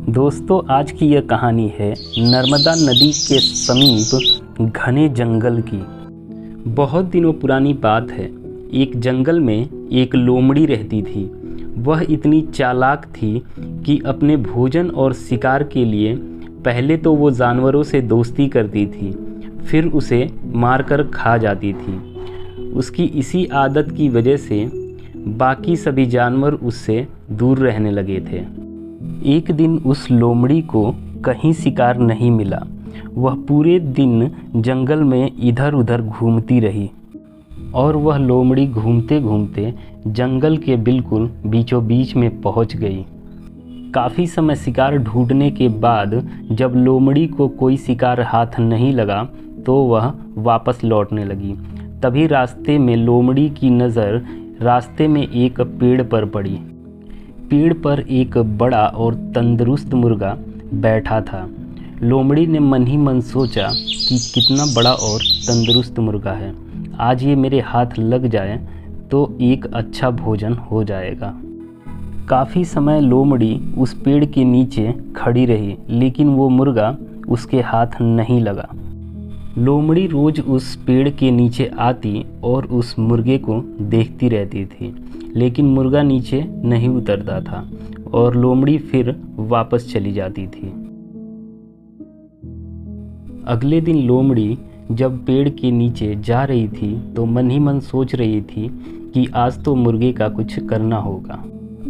दोस्तों, आज की यह कहानी है नर्मदा नदी के समीप घने जंगल की। बहुत दिनों पुरानी बात है। एक जंगल में एक लोमड़ी रहती थी। वह इतनी चालाक थी कि अपने भोजन और शिकार के लिए पहले तो वो जानवरों से दोस्ती करती थी, फिर उसे मारकर खा जाती थी। उसकी इसी आदत की वजह से बाकी सभी जानवर उससे दूर रहने लगे थे। एक दिन उस लोमड़ी को कहीं शिकार नहीं मिला। वह पूरे दिन जंगल में इधर उधर घूमती रही और वह लोमड़ी घूमते घूमते जंगल के बिल्कुल बीचों बीच में पहुंच गई। काफ़ी समय शिकार ढूंढने के बाद जब लोमड़ी को कोई शिकार हाथ नहीं लगा तो वह वापस लौटने लगी। तभी रास्ते में लोमड़ी की नज़र रास्ते में एक पेड़ पर पड़ी। पेड़ पर एक बड़ा और तंदुरुस्त मुर्गा बैठा था। लोमड़ी ने मन ही मन सोचा कि कितना बड़ा और तंदुरुस्त मुर्गा है, आज ये मेरे हाथ लग जाए तो एक अच्छा भोजन हो जाएगा। काफ़ी समय लोमड़ी उस पेड़ के नीचे खड़ी रही, लेकिन वो मुर्गा उसके हाथ नहीं लगा। लोमड़ी रोज़ उस पेड़ के नीचे आती और उस मुर्गे को देखती रहती थी, लेकिन मुर्गा नीचे नहीं उतरता था और लोमड़ी फिर वापस चली जाती थी। अगले दिन लोमड़ी जब पेड़ के नीचे जा रही थी तो मन ही मन सोच रही थी कि आज तो मुर्गे का कुछ करना होगा।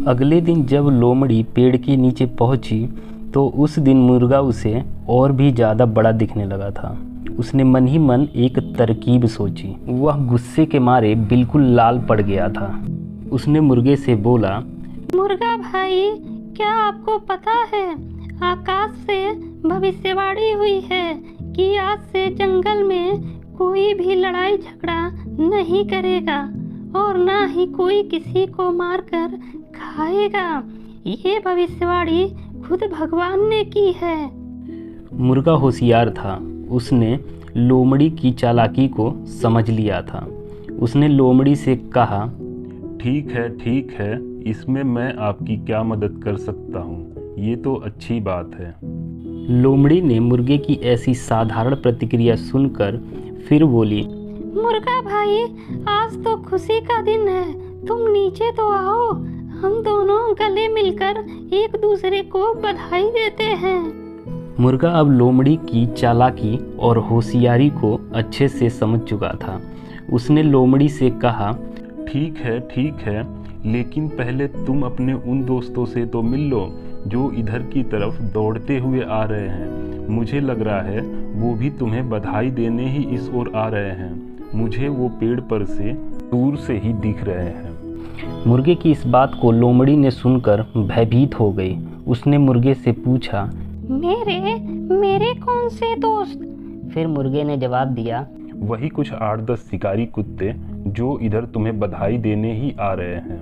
अगले दिन जब लोमड़ी पेड़ के नीचे पहुंची तो उस दिन मुर्गा उसे और भी ज़्यादा बड़ा दिखने लगा था। उसने मन ही मन एक तरकीब सोची। वह गुस्से के मारे बिल्कुल लाल पड़ गया था। उसने मुर्गे से बोला, मुर्गा भाई, क्या आपको पता है आकाश से भविष्यवाणी हुई है कि आज से जंगल में कोई भी लड़ाई झगड़ा नहीं करेगा और ना ही कोई किसी को मारकर खाएगा। ये भविष्यवाणी खुद भगवान ने की है। मुर्गा होशियार था। उसने लोमड़ी की चालाकी को समझ लिया था। उसने लोमड़ी से कहा, ठीक है, इसमें मैं आपकी क्या मदद कर सकता हूँ? ये तो अच्छी बात है। लोमड़ी ने मुर्गे की ऐसी साधारण प्रतिक्रिया सुनकर फिर बोली, मुर्गा भाई, आज तो खुशी का दिन है, तुम नीचे तो आओ, हम दोनों गले मिलकर एक दूसरे को बधाई देते हैं। मुर्गा अब लोमड़ी की चालाकी और होशियारी को अच्छे से समझ चुका था। उसने लोमड़ी से कहा, ठीक है, लेकिन पहले तुम अपने उन दोस्तों से तो मिल लो जो इधर की तरफ दौड़ते हुए आ रहे हैं। मुझे लग रहा है वो भी तुम्हें बधाई देने ही इस ओर आ रहे हैं। मुझे वो पेड़ पर से दूर से ही दिख रहे हैं। मुर्गे की इस बात को लोमड़ी ने सुनकर भयभीत हो गई। उसने मुर्गे से पूछा, मेरे कौन से दोस्त? फिर मुर्गे ने जवाब दिया, वही कुछ 8-10 शिकारी कुत्ते जो इधर तुम्हें बधाई देने ही आ रहे हैं।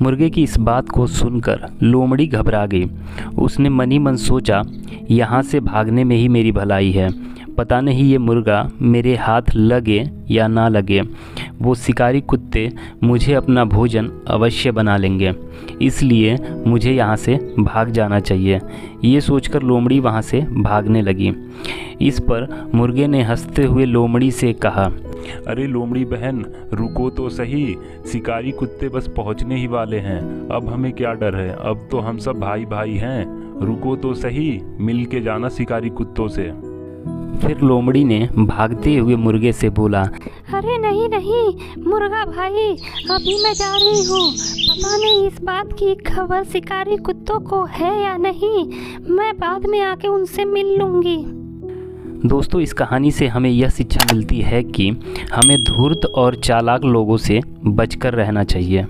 मुर्गे की इस बात को सुनकर लोमड़ी घबरा गई। उसने मन ही मन सोचा, यहाँ से भागने में ही मेरी भलाई है। पता नहीं ये मुर्गा मेरे हाथ लगे या ना लगे, वो शिकारी कुत्ते मुझे अपना भोजन अवश्य बना लेंगे, इसलिए मुझे यहाँ से भाग जाना चाहिए। ये सोचकर लोमड़ी वहाँ से भागने लगी। इस पर मुर्गे ने हंसते हुए लोमड़ी से कहा, अरे लोमड़ी बहन, रुको तो सही, शिकारी कुत्ते बस पहुँचने ही वाले हैं। अब हमें क्या डर है, अब तो हम सब भाई भाई हैं। रुको तो सही, मिल के जाना शिकारी कुत्तों से। फिर लोमड़ी ने भागते हुए मुर्गे से बोला, अरे नहीं मुर्गा भाई, अभी मैं जा रही हूँ। पता नहीं इस बात की खबर शिकारी कुत्तों को है या नहीं, मैं बाद में आके उनसे मिल लूँगी। दोस्तों, इस कहानी से हमें यह शिक्षा मिलती है कि हमें धूर्त और चालाक लोगों से बचकर रहना चाहिए।